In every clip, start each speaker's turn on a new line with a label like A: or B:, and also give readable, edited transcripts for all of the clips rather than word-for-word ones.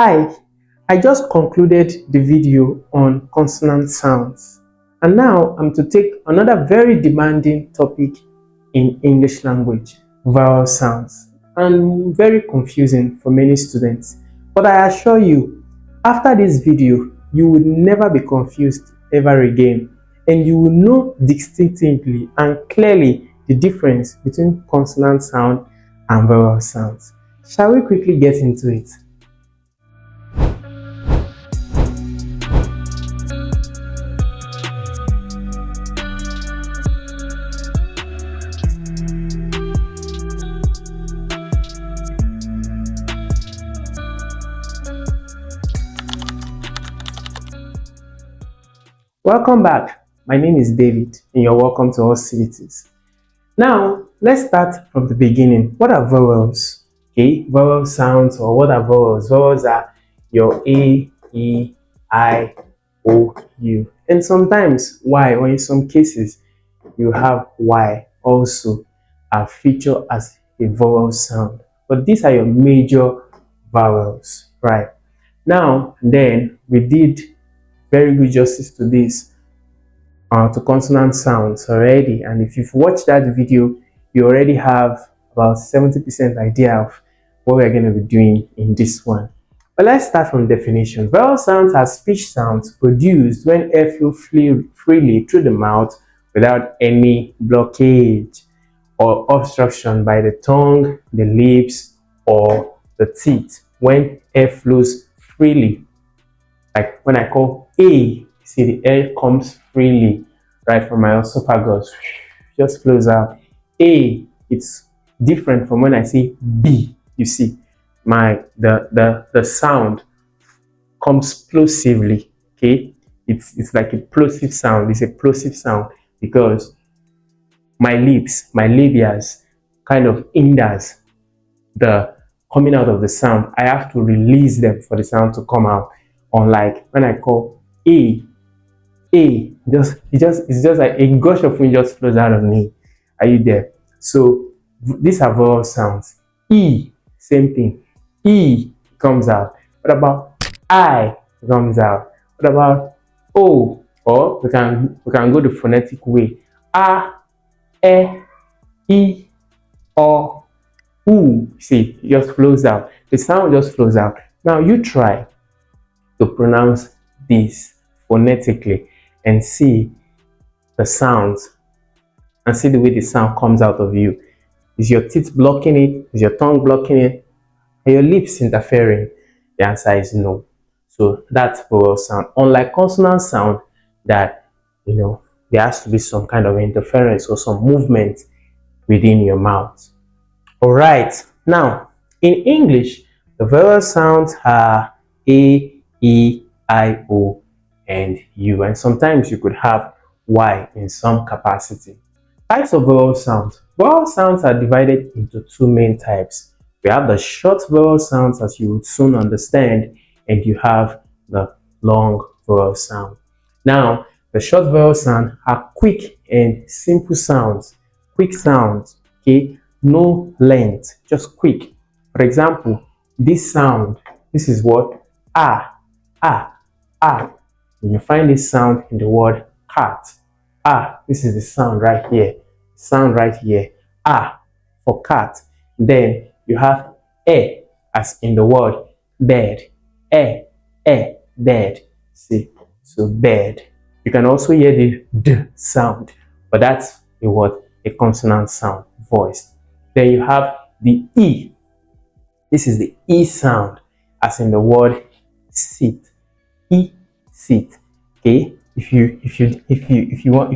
A: Hi, I just concluded the video on consonant sounds, and now I'm to take another very demanding topic in English language, vowel sounds, and very confusing for many students. But I assure you, after this video, you will never be confused ever again, and you will know distinctively and clearly the difference between consonant sound and vowel sounds. Shall we quickly get into it? Welcome back. My name is David and you're welcome to All Civities. Now, let's start from the beginning. What are vowels? Okay, vowel sounds, or what are vowels? Vowels are your A, E, I, O, U. And sometimes Y, or in some cases, you have Y also are featured as a vowel sound. But these are your major vowels, right? Now, then, we did very good justice to this, to consonant sounds already, and if you've watched that video, you already have about 70% idea of what we're going to be doing in this one. But let's start from definition. Vowel sounds are speech sounds produced when air flows freely through the mouth without any blockage or obstruction by the tongue, the lips, or the teeth. When air flows freely, like when I call A, see the air comes freely right from my esophagus, just flows out. A, it's different from when I say B. You see, the sound comes plosively. Okay, it's like a plosive sound. It's a plosive sound because my lips, my labias, kind of hinders the coming out of the sound. I have to release them for the sound to come out. Unlike when I call A, it's just like a gush of wind just flows out of me. Are you there? So these are vowel sounds. E, same thing. E comes out. What about I comes out? What about O? Or we can go the phonetic way. A, E, O, U. See, it just flows out. The sound just flows out. Now you try to pronounce this phonetically and see the sounds and see the way the sound comes out of you. Is your teeth blocking it? Is your tongue blocking it? Are your lips interfering? The answer is no. So that's vowel sound. Unlike consonant sound, that there has to be some kind of interference or some movement within your mouth. All right. Now, in English, the vowel sounds are A, E, I, O, and U. And sometimes you could have Y in some capacity. Types of vowel sounds. Vowel sounds are divided into two main types. We have the short vowel sounds, as you would soon understand, and you have the long vowel sound. Now, the short vowel sounds are quick and simple sounds. Quick sounds, okay? No length, just quick. For example, this sound, this is what? Ah, ah, ah. You find this sound in the word cat. Ah, this is the sound right here. Sound right here. Ah, for cat. Then you have as in the word bed. Bed. See, so bed. You can also hear the D sound, but that's a what? A consonant sound, voiced. Then you have the E. This is the E sound, as in the word sit. E, sit. Okay. If you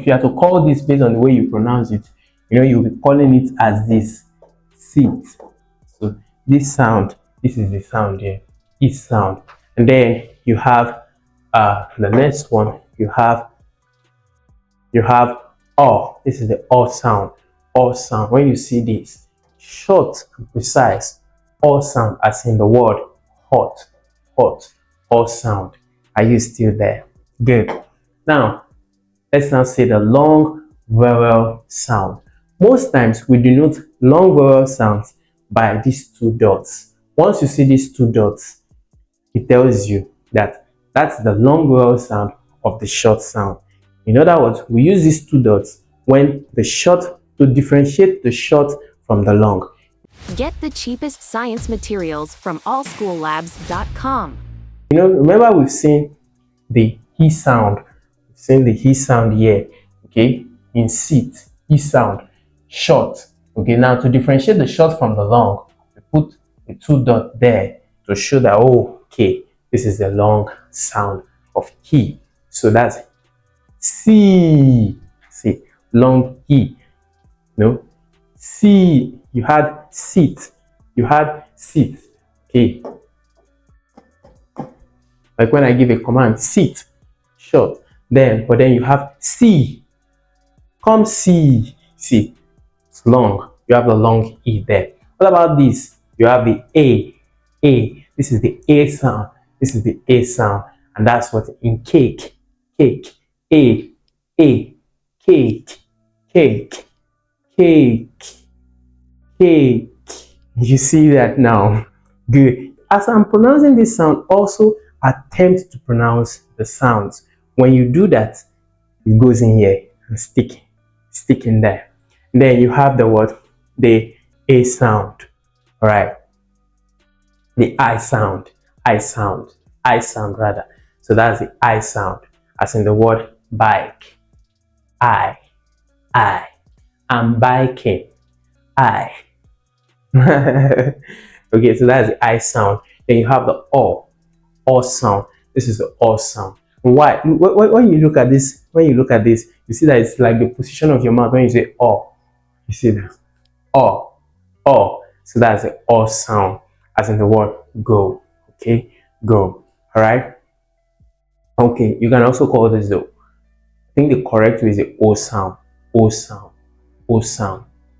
A: have to call this based on the way you pronounce it, you'll be calling it as this, sit. So this sound, this is the sound here, E sound. And then you have the next one. You have O. This is the O sound. O sound. When you see this, short and precise, O sound, as in the word hot. O sound. Are you still there? Good. Now, let's now say the long vowel sound. Most times we denote long vowel sounds by these two dots. Once you see these two dots, it tells you that that's the long vowel sound of the short sound. In other words, we use these two dots when the short to differentiate the short from the long.
B: Get the cheapest science materials from allschoollabs.com.
A: Remember we've seen the he sound. We've seen the he sound here, okay? In seat, he sound, short. Okay, now to differentiate the short from the long, we put the two dot there to show that, oh, okay, this is the long sound of he. So that's see, long he. See, you had sit, okay, like when I give a command, sit, short, but then you have see, come see, it's long, you have the long e there. What about this? You have the a, this is the a sound, and that's what in cake, a, cake, cake. You see that now? Good. As I'm pronouncing this sound, also attempt to pronounce the sounds. When you do that, it goes in here and stick in there. Then you have the word, the a sound. All right. The I sound rather. So that's the I sound, as in the word bike. I'm biking. Okay, so that's the I sound. Then you have the O sound. This is the O sound. Why? When you look at this, you see that it's like the position of your mouth when you say O. You see that? O. So that's the O sound, as in the word go. Okay, go. All right. Okay, you can also call this though. I think the correct way is the O sound.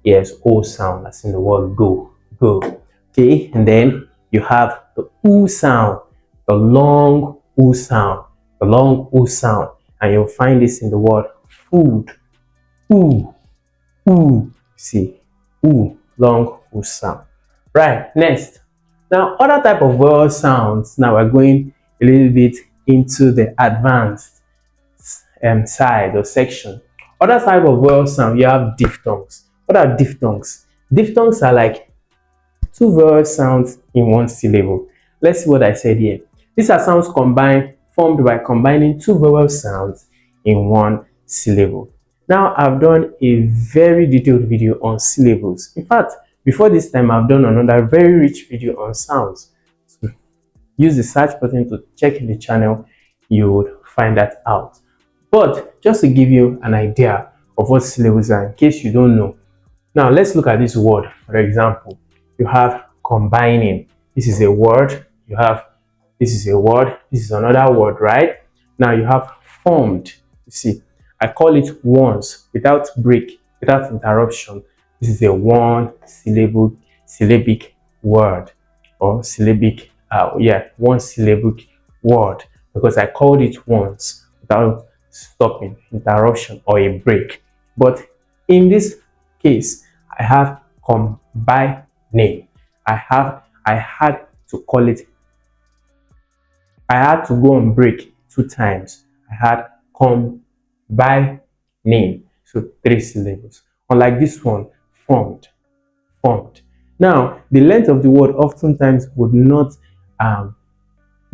A: Yes, O sound, as in the word go. Okay, and then you have the oo sound, the long oo sound, and you'll find this in the word food. See, long oo sound. Right, next. Now, other type of vowel sounds. Now we're going a little bit into the advanced side or section. Other type of vowel sound, you have diphthongs. What are diphthongs? Diphthongs are like two vowel sounds in one syllable. Let's see what I said here. These are sounds formed by combining two vowel sounds in one syllable. Now, I've done a very detailed video on syllables. In fact, before this time, I've done another very rich video on sounds. So use the search button to check in the channel. You would find that out. But just to give you an idea of what syllables are, in case you don't know. Now, let's look at this word. For example, you have combining. This is a word. This is a word. This is another word, right? Now you have formed. You see, I call it once, without break, without interruption. This is a one syllabic word, or syllabic, one syllabic word, because I called it once without stopping, interruption, or a break. But in this case, I have combining. I had to call it. I had to go on break 2 times. I had combining, so 3 syllables. Unlike this one, formed. Now, the length of the word oftentimes would not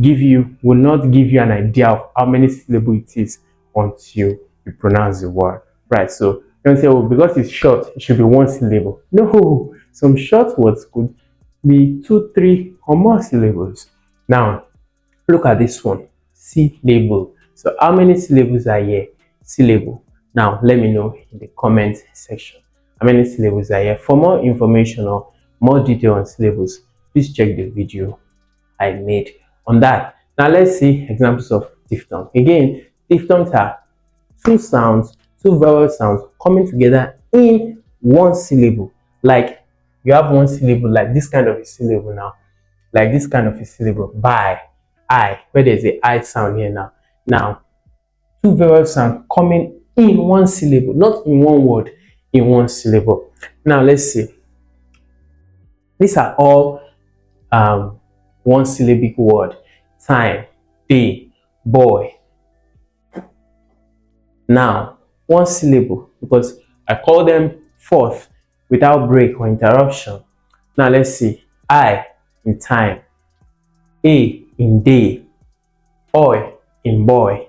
A: give you an idea of how many syllables it is until you pronounce the word, right? So you don't say, oh, because it's short, it should be 1 syllable. No, some short words could be 2, 3, or more syllables. Now, look at this one, syllable. So how many syllables are here? Syllable. Now, let me know in the comment section how many syllables are here. For more information or more detail on syllables, please check the video I made on that. Now, let's see examples of diphthong. Again, diphthongs are two vowel sounds coming together in 1 syllable. Like you have 1 syllable, like this kind of a syllable now. Like this kind of a syllable, by, I, where there's a I sound here now. Now, 2 vowel sounds coming in 1 syllable, not in 1 word, in 1 syllable. Now, let's see. These are all 1 syllabic word. time, day, boy. Now, one syllable because I call them forth without break or interruption. Now let's see. I in time, a in day, oi in boy,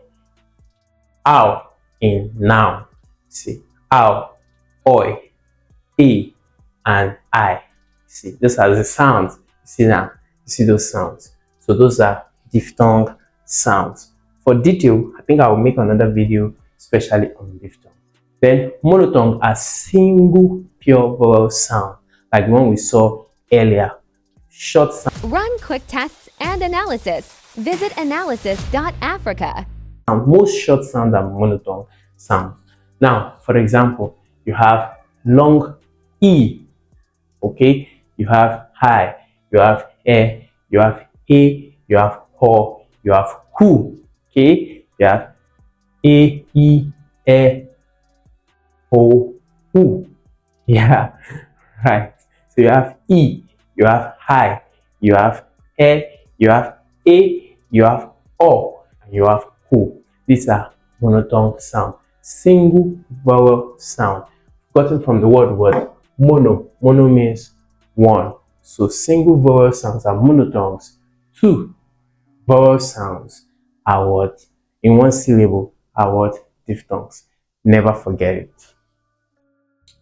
A: ow in noun. See, ow, oi, a, and I. See, those are the sounds. See now, you see those sounds. So those are diphthong sounds. For detail, I think I will make another video especially on diphthong. Then monothong are single pure vowel sound, like the one we saw earlier. Short sound.
B: Run quick tests and analysis. Visit analysis.africa.
A: Most short sounds are monothong sounds. Now, for example, you have long E, okay? You have high, you have you have a, you have ho, you have who, okay? You have a, e, ho, who. Yeah, right. So you have e, you have high, you have you have a, you have o, and you have who. These are monothong sound, single vowel sound, gotten from the word mono. Mono means one. So single vowel sounds are monothongs. Two vowel sounds are what? In one syllable are what? Diphthongs. Never forget it.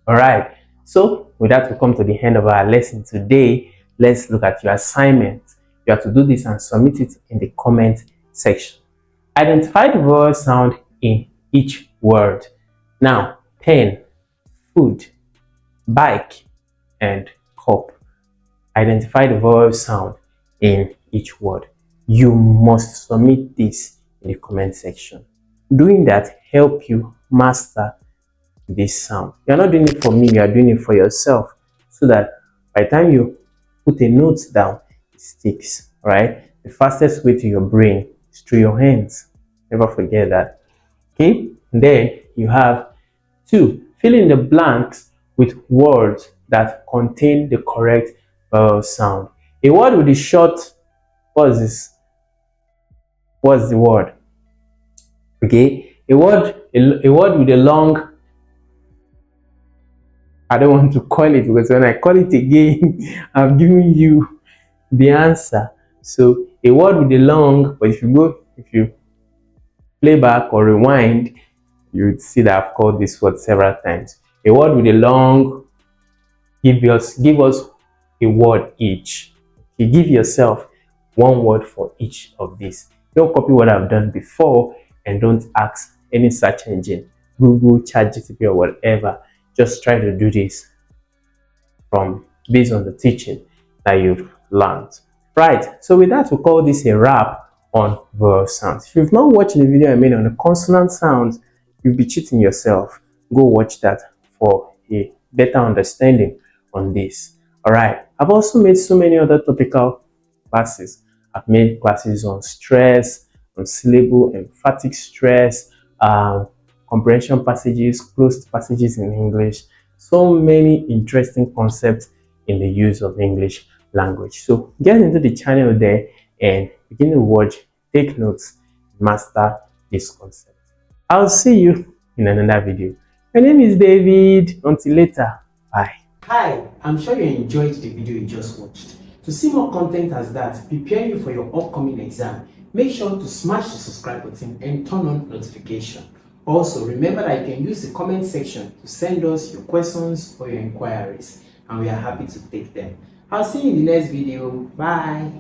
A: Alright, so with that, we come to the end of our lesson today. Let's look at your assignment. You have to do this and submit it in the comment section. Identify the vowel sound in each word. Now, pen, food, bike, and cup. Identify the vowel sound in each word. You must submit this in the comment section. Doing that help you master this sound. You're not doing it for me, you are doing it for yourself, so that by the time you put a note down, it sticks, right? The fastest way to your brain is through your hands. Never forget that. Okay, and then you have two, fill in the blanks with words that contain the correct vowel sound. A word with a short, what's this? What's the word? Okay, a word with a long, I don't want to call it, because when I call it again, I'm giving you the answer. So a word with a long, but if you play back or rewind, you would see that I've called this word several times. A word with a long, give us a word each. You give yourself one word for each of these. Don't copy what I've done before, and don't ask any search engine, Google, ChatGPT, or whatever. Just try to do this based on the teaching that you've learned. Right, so with that, we'll call this a wrap on vowel sounds. If you've not watched the video I made on the consonant sounds, you'll be cheating yourself. Go watch that for a better understanding on this. Alright, I've also made so many other topical classes. I've made classes on stress, on syllable, emphatic stress, comprehension passages, closed passages in English. So many interesting concepts in the use of English language. So get into the channel there and begin to watch, take notes, master this concept. I'll see you in another video. My name is David. Until later, bye. Hi, I'm sure you enjoyed the video you just watched. To see more content as that, preparing you for your upcoming exam, make sure to smash the subscribe button and turn on notification. Also, remember that you can use the comment section to send us your questions or your inquiries, and we are happy to take them. I'll see you in the next video. Bye.